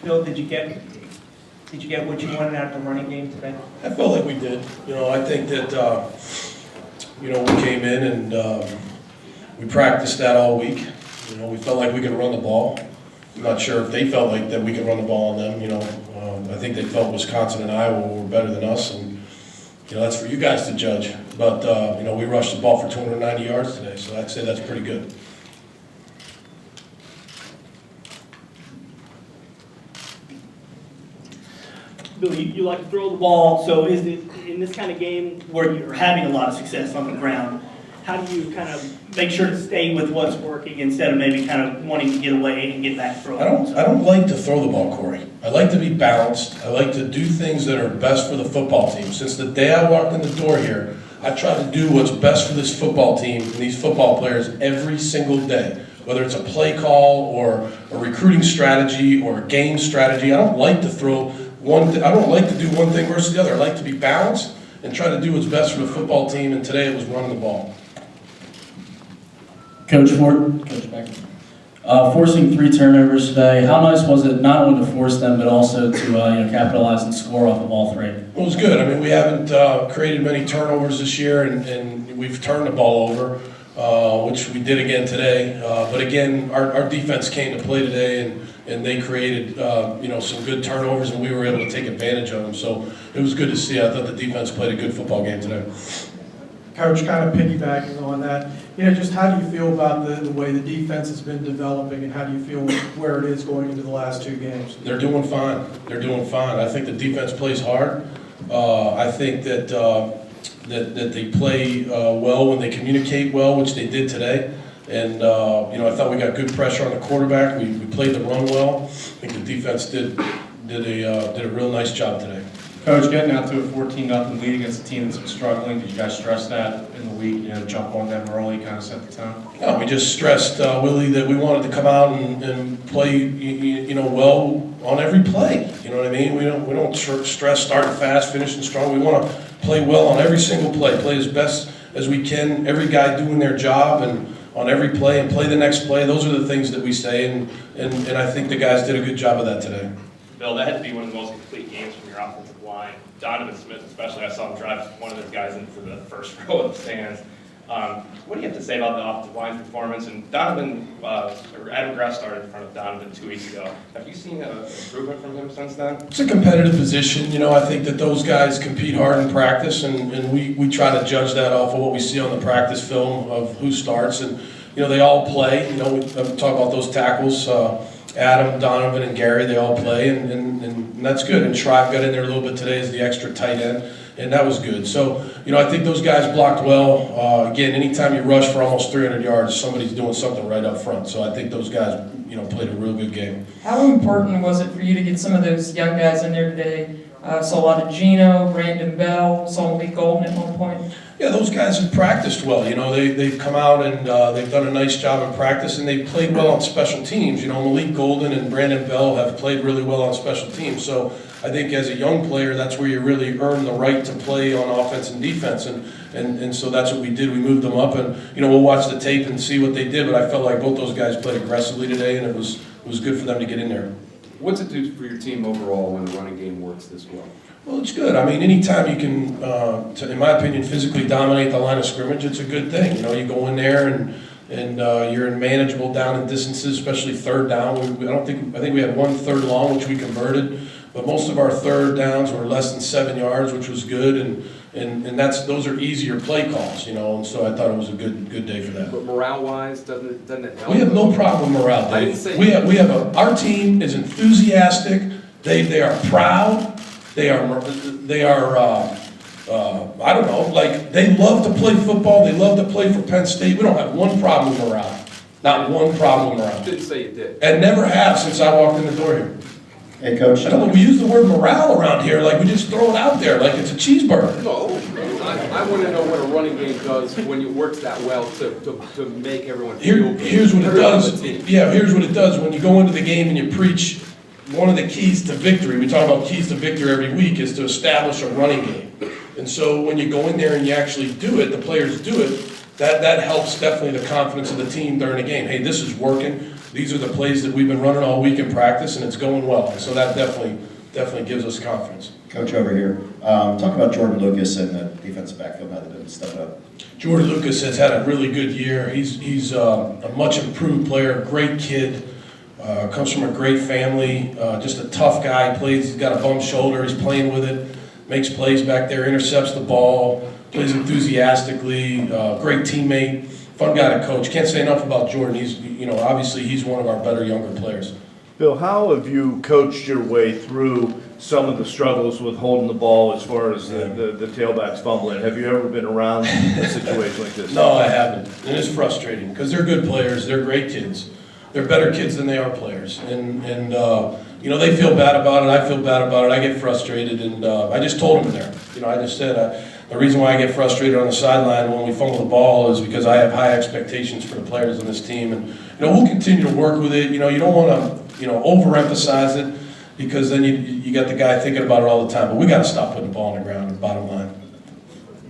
Bill, did you get what you wanted out of the running game today? I felt like we did. I think that, we came in and we practiced that all week. We felt like we could run the ball. I'm not sure if they felt like that we could run the ball on them. I think they felt Wisconsin and Iowa were better than us, and that's for you guys to judge. But we rushed the ball for 290 yards today, so I'd say that's pretty good. Bill, you like to throw the ball, so is it in this kind of game where you're having a lot of success on the ground, how do you kind of make sure to stay with what's working instead of maybe kind of wanting to get away and get back to throwing? I don't like to throw the ball, Corey. I like to be balanced. I like to do things that are best for the football team. Since the day I walked in the door here, I try to do what's best for this football team and these football players every single day. Whether it's a play call or a recruiting strategy or a game strategy, I don't like to throw I don't like to do one thing versus the other. I like to be balanced and try to do what's best for the football team, and today it was running the ball. Coach Becker. Forcing 3 turnovers today, how nice was it not only to force them, but also to capitalize and score off of all 3? It was good. I mean, we haven't created many turnovers this year, and we've turned the ball over, which we did again today. But again, our defense came to play today, and they created some good turnovers, and we were able to take advantage of them. So it was good to see. I thought the defense played a good football game today. Coach, kind of piggybacking on that, just how do you feel about the way the defense has been developing, and how do you feel where it is going into the last 2 games? They're doing fine. They're doing fine. I think the defense plays hard. I think that they play well when they communicate well, which they did today. And I thought we got good pressure on the quarterback. We played the run well. I think the defense did a real nice job today. Coach, getting out to a 14-0 lead against a team that's been struggling, did you guys stress that in the week? Jump on them early, kind of set the tone? No, we just stressed, Willie, that we wanted to come out and play, well on every play. You know what I mean? We don't stress starting fast, finishing strong. We want to play well on every single play as best as we can. Every guy doing their job and on every play and play the next play. Those are the things that we say, and I think the guys did a good job of that today. Bill, that had to be one of the most complete games from your offensive line. Donovan Smith, especially, I saw him drive one of those guys into the first row of the stands. What do you have to say about the offensive line performance? And Adam Grass started in front of Donovan 2 weeks ago. Have you seen an improvement from him since then? It's a competitive position. I think that those guys compete hard in practice, and we try to judge that off of what we see on the practice film of who starts. And, they all play. We talk about those tackles. Adam, Donovan, and Gary, they all play, and that's good. And Schreiber got in there a little bit today as the extra tight end, and that was good. So, I think those guys blocked well. Again, anytime you rush for almost 300 yards, somebody's doing something right up front. So I think those guys, played a real good game. How important was it for you to get some of those young guys in there today? Saw a lot of Gino, Brandon Bell, saw Malik Golden at one point. Yeah, those guys have practiced well. They've come out and they've done a nice job in practice, and they've played well on special teams. Malik Golden and Brandon Bell have played really well on special teams. So I think as a young player, that's where you really earn the right to play on offense and defense. And so that's what we did. We moved them up, and we'll watch the tape and see what they did. But I felt like both those guys played aggressively today, and it was good for them to get in there. What's it do for your team overall when the running game works this well? Well, it's good. I mean, anytime you can, in my opinion, physically dominate the line of scrimmage, it's a good thing. You go in there and you're in manageable down and distances, especially third down. I think we had 1 third long, which we converted, but most of our third downs were less than 7 yards, which was good. And those are easier play calls, and so I thought it was a good day for that. But morale-wise, doesn't it help? We have no problem with morale, Dave. I didn't say Our team is enthusiastic. They are proud. They are I don't know, they love to play football. They love to play for Penn State. We don't have one problem with morale. Not one problem with morale. You didn't say you did. And never have since I walked in the door here. Hey, Coach. I don't know, we use the word morale around here like we just throw it out there like it's a cheeseburger. No, I want to know what a running game does when it works that well to make everyone feel good. Here's what it does. Yeah, here's what it does. When you go into the game and you preach, one of the keys to victory, we talk about keys to victory every week, is to establish a running game. And so when you go in there and you actually do it, the players do it, that helps definitely the confidence of the team during the game. Hey, this is working. These are the plays that we've been running all week in practice, and it's going well. And so that definitely gives us confidence. Coach over here, talk about Jordan Lucas and the defensive backfield now that they've stepped up. Jordan Lucas has had a really good year. He's a much improved player, great kid, comes from a great family, just a tough guy. He's got a bum shoulder, he's playing with it, makes plays back there, intercepts the ball, plays enthusiastically, great teammate, fun guy to coach. Can't say enough about Jordan. Obviously he's one of our better younger players. Bill, how have you coached your way through some of the struggles with holding the ball as far as the tailbacks fumbling? Have you ever been around a situation like this? No, I haven't. And it's frustrating because they're good players. They're great kids. They're better kids than they are players. And they feel bad about it. I feel bad about it. I get frustrated. And I just told them there. I just said the reason why I get frustrated on the sideline when we fumble the ball is because I have high expectations for the players on this team. And, we'll continue to work with it. You don't want to, overemphasize it, because then you got the guy thinking about it all the time. But we got to stop putting the ball on the ground, bottom line.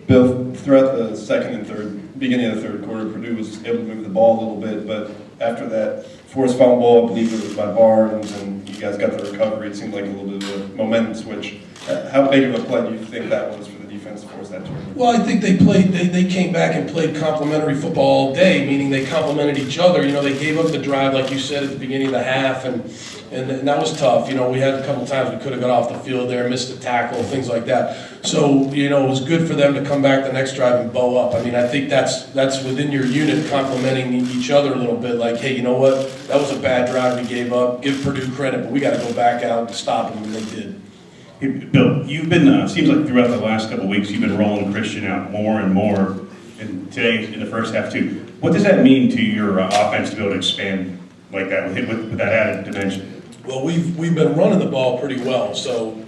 Bill, throughout the second and beginning of the third quarter, Purdue was able to move the ball a little bit, but after that forced fumble, I believe it was by Barnes, and you guys got the recovery. It seemed like a little bit of a momentum switch. How big of a play do you think that was for the defense to force that turnover? Well, I think they came back and played complementary football all day, meaning they complemented each other. They gave up the drive, like you said, at the beginning of the half, and that was tough. We had a couple times we could have got off the field there, missed a tackle, things like that. So, it was good for them to come back the next drive and bow up. I think that's within your unit, complimenting each other a little bit. Like, hey, you know what? That was a bad drive we gave up. Give Purdue credit, but we got to go back out and stop them, and they did. Bill, you've been, seems like throughout the last couple of weeks, you've been rolling Christian out more and more, and today in the first half too. What does that mean to your offense to be able to expand like that with that added dimension? Well, we've been running the ball pretty well, so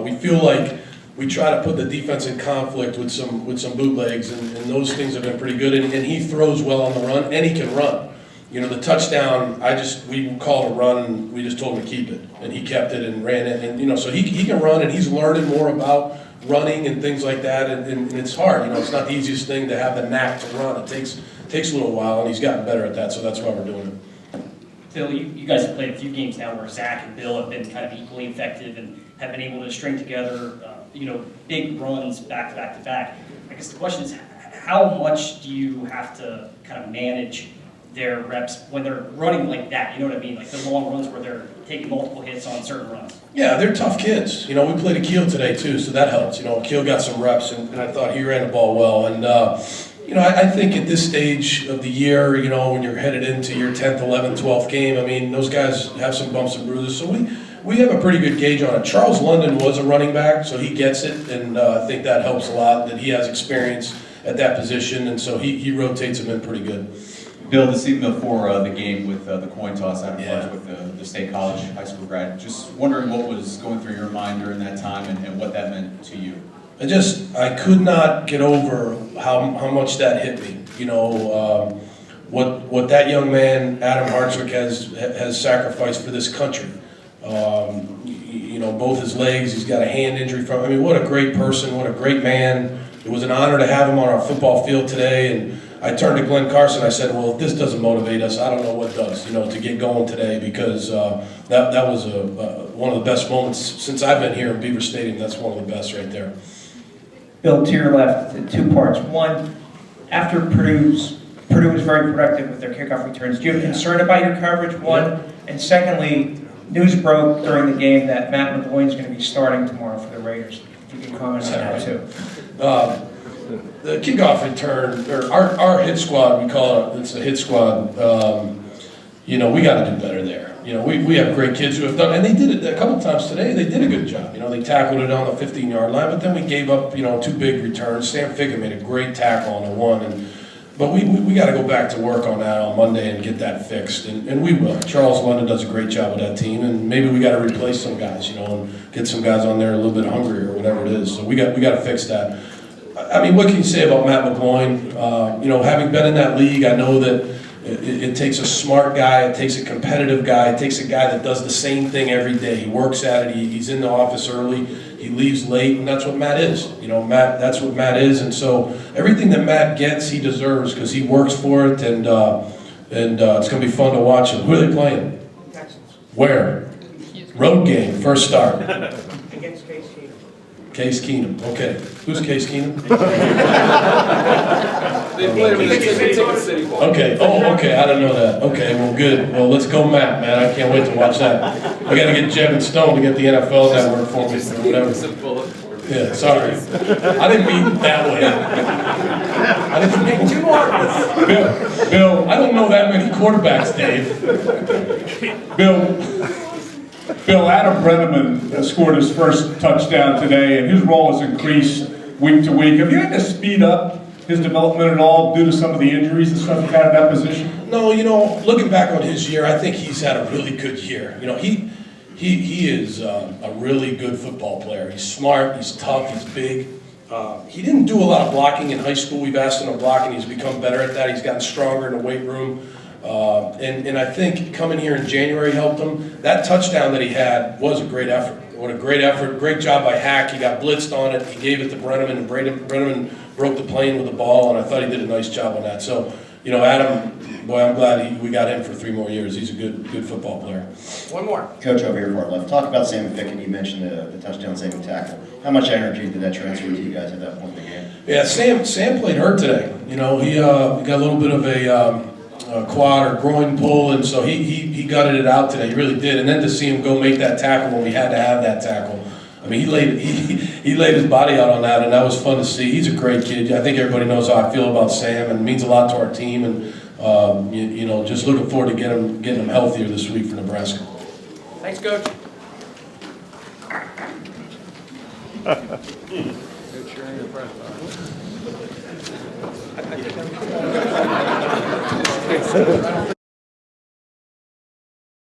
we feel like we try to put the defense in conflict with some bootlegs, and those things have been pretty good. And he throws well on the run, and he can run. The touchdown, we called a run, and we just told him to keep it, and he kept it and ran it, and so he can run, and he's learning more about running and things like that, and it's hard. It's not the easiest thing to have the knack to run. It takes a little while, and he's gotten better at that, so that's why we're doing it. Phil, you guys have played a few games now where Zach and Bill have been kind of equally effective and have been able to string together, big runs back to back. I guess the question is, how much do you have to kind of manage their reps when they're running like that? You know what I mean? Like the long runs where they're taking multiple hits on certain runs. Yeah, they're tough kids. We played Akil today too, so that helps. Akil got some reps, and I thought he ran the ball well. And I think at this stage of the year, when you're headed into your 10th, 11th, 12th game, those guys have some bumps and bruises. So we have a pretty good gauge on it. Charles London was a running back, so he gets it, and I think that helps a lot, that he has experience at that position, and so he rotates him in pretty good. Bill, this evening before the game with the coin toss out of lunch with the State College high school grad, just wondering what was going through your mind during that time and what that meant to you. I could not get over how much that hit me. What that young man, Adam Hartwick, has sacrificed for this country. Both his legs, he's got a hand injury from, what a great person, what a great man. It was an honor to have him on our football field today, and I turned to Glenn Carson. I said, well, if this doesn't motivate us, I don't know what does, to get going today, because that was one of the best moments since I've been here in Beaver Stadium. That's one of the best right there. Bill, to your left, two parts. One, after Purdue was very productive with their kickoff returns. Do you have concern about your coverage, one? And secondly, news broke during the game that Matt McGloin is going to be starting tomorrow for the Raiders. If you can comment on that too. The kickoff return, or our hit squad, we call it, it's a hit squad, we got to do better there. We have great kids who have done, and they did it a couple times today. They did a good job. They tackled it on the 15-yard line, but then we gave up, two big returns. Sam Figgin made a great tackle on the one, but we got to go back to work on that on Monday and get that fixed, and we will. Charles London does a great job with that team, and maybe we got to replace some guys, and get some guys on there a little bit hungrier or whatever it is. So we got to fix that. What can you say about Matt McGloin? Having been in that league, I know that it takes a smart guy, it takes a competitive guy, it takes a guy that does the same thing every day. He works at it, he's in the office early, He leaves late, and that's what Matt is. You know, that's what Matt is, and so everything that Matt gets, he deserves because he works for it, and it's going to be fun to watch him. Who are they playing? Texans. Where? Road game, first start. Against Case Keenum. Case Keenum. Okay, who's Case Keenum? They played him in the City Bowl. Okay. Oh, okay. I didn't know that. Okay. Well, good. Well, let's go, Matt. Man, I can't wait to watch that. I got to get Jeb and Stone to get the NFL Network for me or whatever. Yeah. Sorry. I didn't mean it that way. I didn't mean too hard. Bill, I don't know that many quarterbacks, Dave. Bill, Adam Brenneman scored his first touchdown today, and his role has increased week to week. Have you had to speed up his development at all due to some of the injuries and stuff you've had in that position? No, you know, looking back on his year, I think he's had a really good year. You know, he is a really good football player. He's smart, he's tough, he's big. He didn't do a lot of blocking in high school. We've asked him to block, and he's become better at that. He's gotten stronger in the weight room. And I think coming here in January helped him. That touchdown that he had was a great effort. What a great effort. Great job by Hack. He got blitzed on it. He gave it to Brenneman, and Brenneman broke the plane with the ball, and I thought he did a nice job on that. So, you know, Adam, boy, I'm glad we got him for 3 more years. He's a good football player. One more. Coach, over here far left. Talk about Sam Ficken. You mentioned the touchdown saving tackle. How much energy did that transfer to you guys at that point in the game? Yeah, Sam played hurt today. You know, he got a little bit of a quad or groin pull, and so he gutted it out today. He really did. And then to see him go make that tackle when we had to have that tackle, I mean, he laid his body out on that, and that was fun to see. He's a great kid. I think everybody knows how I feel about Sam, and it means a lot to our team. And you know, just looking forward to getting him healthier this week for Nebraska. Thanks, Coach. Coach, you're in the press box.